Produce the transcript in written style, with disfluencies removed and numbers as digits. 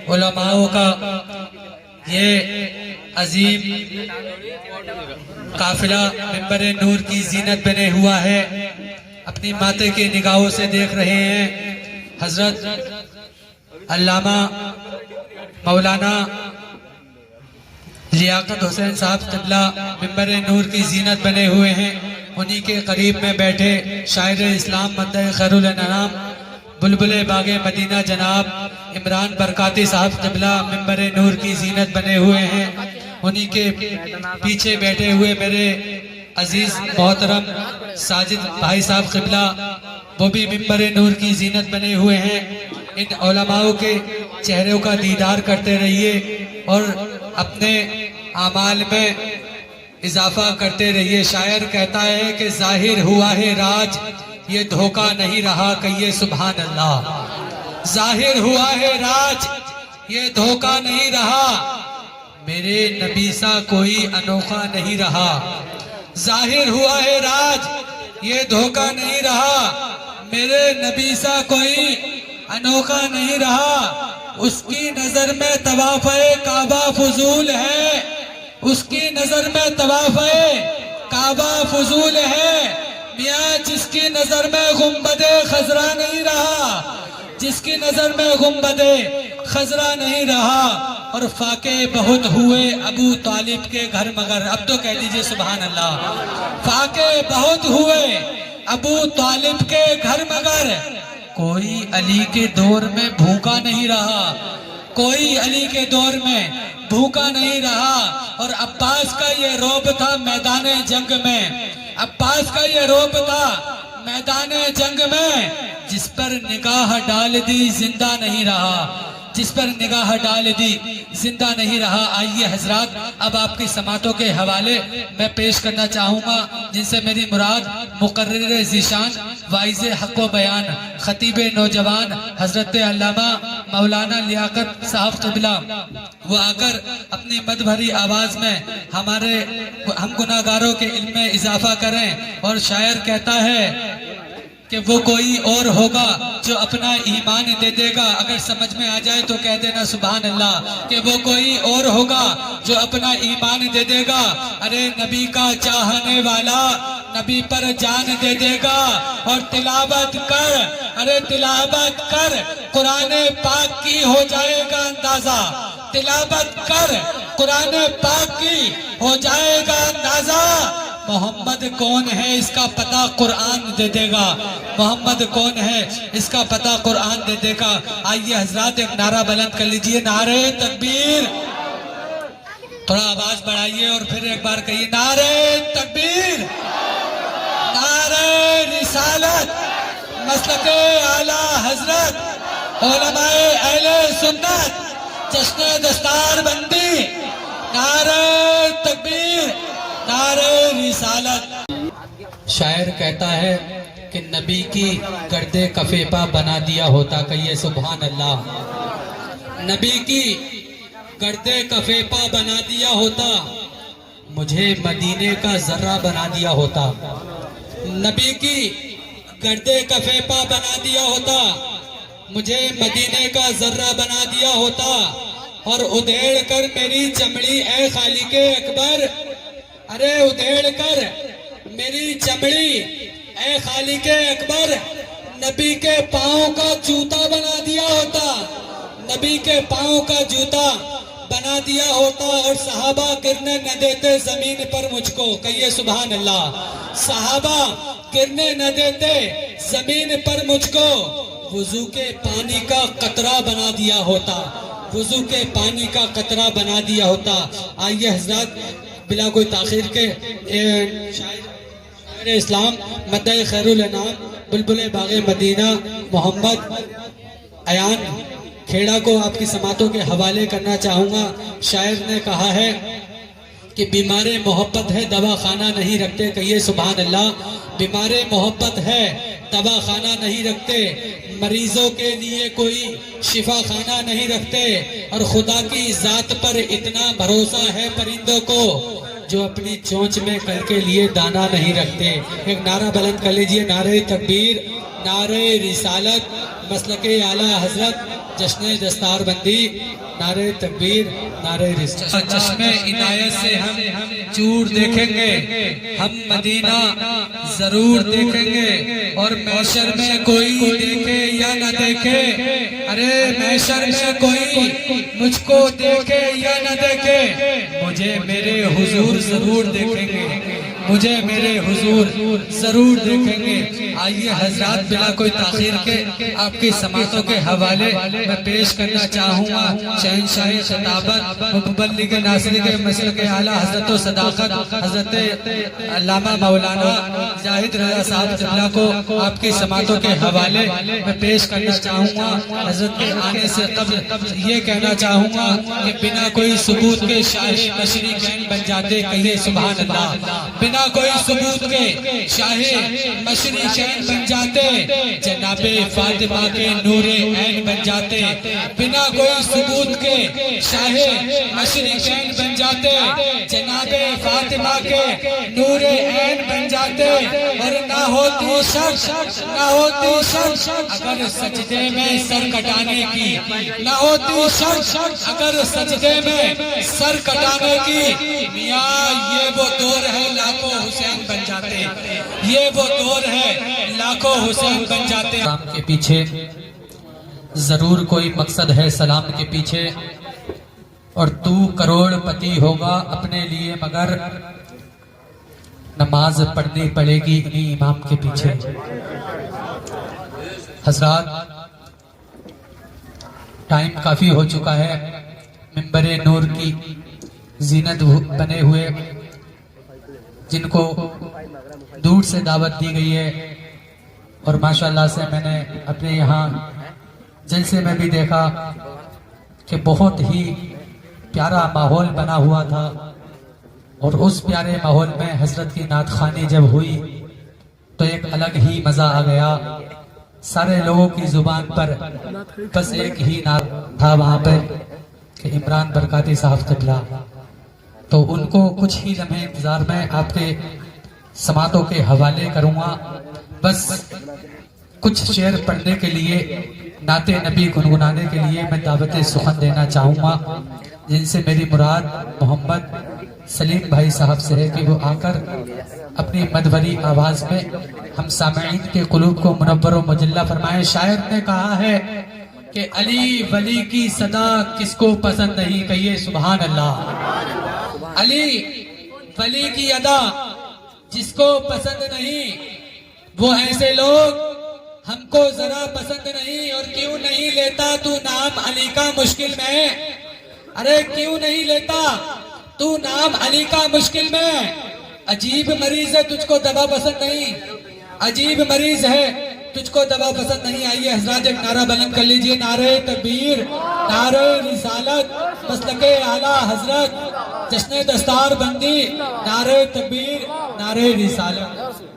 علماؤں کا یہ عظیم قافلہ منبر نور کی زینت بنے ہوا ہے، اپنی ماتے کی نگاہوں سے دیکھ رہے ہیں۔ حضرت علامہ مولانا لیاقت حسین صاحب قبلہ منبر نور کی زینت بنے ہوئے ہیں، انہی کے قریب میں بیٹھے شاعر اسلام مدعِ خیر الانام بلبل باغ مدینہ جناب عمران برکاتی صاحب قبلہ منبر نور کی زینت بنے ہوئے ہیں، انہی کے پیچھے بیٹھے ہوئے میرے عزیز محترم ساجد بھائی صاحب قبلہ وہ بھی منبر نور کی زینت بنے ہوئے ہیں۔ ان علماء کے چہروں کا دیدار کرتے رہیے اور اپنے اعمال میں اضافہ کرتے رہیے۔ شاعر کہتا ہے کہ ظاہر ہوا ہے راج، یہ دھوکہ نہیں رہا، کہیے سبحان اللہ۔ ظاہر ہوا ہے راج، یہ دھوکہ نہیں رہا، میرے نبی سا کوئی انوکھا نہیں رہا۔ ظاہر ہوا ہے راج، یہ دھوکہ نہیں رہا، میرے نبی سا کوئی انوکھا نہیں رہا۔ اس کی نظر میں طواف کعبہ فضول ہے، اس کی نظر میں طواف کعبہ فضول ہے، میاں جس کی نظر میں گنبد خضرا نہیں رہا، جس کی نظر میں گنبد خضرا نہیں رہا۔ اور فاقے بہت ہوئے ابو طالب کے گھر مگر، اب تو کہہ دیجئے سبحان اللہ۔ فاقے بہت ہوئے ابو طالب کے گھر مگر، کوئی علی کے دور میں بھوکا نہیں رہا، کوئی علی کے دور میں بھوکا نہیں رہا۔ اور عباس کا یہ روب تھا میدان جنگ میں، عباس کا یہ روب تھا میدان جنگ میں، جس پر نگاہ ڈال دی زندہ نہیں رہا، جس پر نگاہ ڈال دی زندہ نہیں رہا۔ آئیے حضرات اب آپ کی سماعتوں کے حوالے میں پیش کرنا چاہوں گا، جن سے میری مراد مقرر ذیشان واعظ حق و بیان خطیب نوجوان حضرت علامہ مولانا لیاقت صاحب قبلہ، وہ آ کر اپنی مد بھری آواز میں ہم گناہگاروں کے علم میں اضافہ کریں۔ اور شاعر کہتا ہے کہ وہ کوئی اور ہوگا جو اپنا ایمان دے دے گا، اگر سمجھ میں آ جائے تو کہہ دینا سبحان اللہ، کہ وہ کوئی اور ہوگا جو اپنا ایمان دے دے گا، ارے نبی کا چاہنے والا نبی پر جان دے دے گا۔ اور تلاوت کر، ارے تلاوت کر، قرآن پاک کی ہو جائے گا اندازہ، تلاوت کر قرآن پاک کی ہو جائے گا اندازہ۔ محمد کون ہے اس کا پتہ قرآن دے دے گا، محمد کون ہے اس کا پتہ قرآن دے دے گا۔ آئیے حضرات ایک نعرہ بلند کر لیجئے، نعرہ تکبیر، تھوڑا آواز بڑھائیے اور پھر ایک بار کہیے نعرہ تکبیر، نعرہ رسالت، مسلک اعلیٰ حضرت علماء اہل سنت، جشن دستار بندی، نعرہ تکبیر، نعرہ رسالت۔ شاعر کہتا ہے کہ نبی کی گرد کفے پا بنا دیا ہوتا، کہیے سبحان اللہ۔ نبی کی گرد کفے پا بنا دیا ہوتا، مجھے مدینے کا ذرہ بنا دیا ہوتا۔ نبی کی گرد کفے پا بنا دیا ہوتا، مجھے مدینے کا ذرہ بنا دیا ہوتا۔ اور ادھیڑ کر میری چمڑی اے خالق اکبر، ارے ادھیڑ کر میری چمڑی اے خالق اکبر، نبی کے پاؤں کا جوتا بنا دیا ہوتا، نبی کے پاؤں کا جوتا بنا دیا ہوتا۔ اور صحابہ گرنے نہ دیتے زمین پر مجھ کو، کہیے سبحان اللہ۔ صحابہ گرنے نہ دیتے زمین پر مجھ کو، وضو کے پانی کا قطرہ بنا دیا ہوتا، وضو کے پانی کا قطرہ بنا دیا ہوتا۔ آئیے حضرات بلا کوئی تاخیر کے شاعر اسلام مدعِ خیر الانام بلبل باغ مدینہ محمد ایان کھیڑا کو آپ کی سماعتوں کے حوالے کرنا چاہوں گا۔ شاعر نے کہا ہے کہ بیمار محبت ہے دوا خانہ نہیں رکھتے، کہیے سبحان اللہ۔ بیمار محبت ہے دوا خانہ نہیں رکھتے، مریضوں کے لیے کوئی شفا خانہ نہیں رکھتے، اور خدا کی ذات پر اتنا بھروسہ ہے پرندوں کو جو اپنی چونچ میں کل کے لیے دانا نہیں رکھتے۔ ایک نعرہ بلند کر لیجئے، نعرہ تکبیر، نعرہ رسالت، مسلک اعلیٰ حضرت جشن دستار بندی، نعرہ تکبیر، نعرہ رسالت۔ چشمے عنایت سے ہم چور دیکھیں گے، ہم مدینہ ضرور دیکھیں گے، اور محشر میں کوئی دیکھے یا نہ دیکھے، ارے محشر میں کوئی مجھ کو دیکھے یا نہ دیکھے، مجھے میرے حضور ضرور دیکھیں گے، مجھے میرے حضور ضرور دیکھیں گے۔ آئیے حضرات بلا کوئی تاخیر کے آپ کی سماعتوں کے حوالے میں پیش کرنا چاہوں گا شہنشاہ خطابت مبلغ ناصری کے مسلک اعلیٰ حضرت و صداقت حضرت علامہ مولانا زاہد رضا صاحب قبلہ کو آپ کی سماعتوں کے حوالے میں پیش کرنا چاہوں گا۔ حضرت کے آنے سے قبل یہ کہنا چاہوں گا کہ بنا کوئی ثبوت کے شاہ مشرقین بن جاتے، کہیے سبحان اللہ، بنا کوئی ثبوت کے شاہ مشرقین بن جاتے، جناب فاطمہ کے نور عین بن جاتے، بنا کوئی ثبوت کے شاہ مشرقین بن جاتے، جناب فاطمہ کے نور عین بن جاتے، اور نہ ہوتی شک اگر سجدے میں سر کٹانے کی، نہ ہوتی شک اگر سجدے میں سر کٹانے کی، میاں یہ وہ دور ہے لاکھوں حسین بن جاتے، یہ وہ دور ہے لاکھوں حسین بن جاتے۔ سلام کے پیچھے ضرور کوئی مقصد ہے، سلام کے پیچھے، اور تو کروڑ پتی ہوگا اپنے لیے مگر نماز پڑھنی پڑے گی انہی امام کے پیچھے۔ حضرات ٹائم کافی ہو چکا ہے، منبر نور کی زینت بنے ہوئے جن کو دور سے دعوت دی گئی ہے، اور ماشاءاللہ سے میں نے اپنے یہاں جلسے میں بھی دیکھا کہ بہت ہی پیارا ماحول بنا ہوا تھا، اور اس پیارے ماحول میں حضرت کی نعت خوانی جب ہوئی تو ایک الگ ہی مزہ آ گیا۔ سارے لوگوں کی زبان پر بس ایک ہی نعت تھا وہاں پر کہ عمران برکاتی صاحب قبلہ، تو ان کو کچھ ہی لمحے انتظار میں آپ کے سماعتوں کے حوالے کروں گا۔ بس کچھ شعر پڑھنے کے لیے، نعت نبی گنگنانے کے لیے میں دعوت سخن دینا چاہوں گا، جن سے میری مراد محمد سلیم بھائی صاحب سے ہے کہ وہ آ کر اپنی مدبری آواز میں ہم سامعین کے قلوب کو منور و مجلہ فرمائیں۔ شاعر نے کہا ہے کہ علی ولی کی صدا کس کو پسند نہیں، کہیے سبحان اللہ۔ علی ولی کی ادا جس کو پسند نہیں، وہ ایسے لوگ ہم کو ذرا پسند نہیں۔ اور کیوں نہیں لیتا تو نام علی کا مشکل میں، ارے کیوں نہیں لیتا تو نام علی کا مشکل میں، عجیب مریض ہے تجھ کو دوا پسند نہیں، عجیب مریض ہے تجھ کو دوا پسند نہیں۔ آئیے حضرات ایک نعرہ بلند کر لیجئے، نعرہ تکبیر، نعرہ رسالت، مسلک اعلیٰ حضرت، جشن دستار بندی، نعرہ تکبیر، نعرہ رسالت۔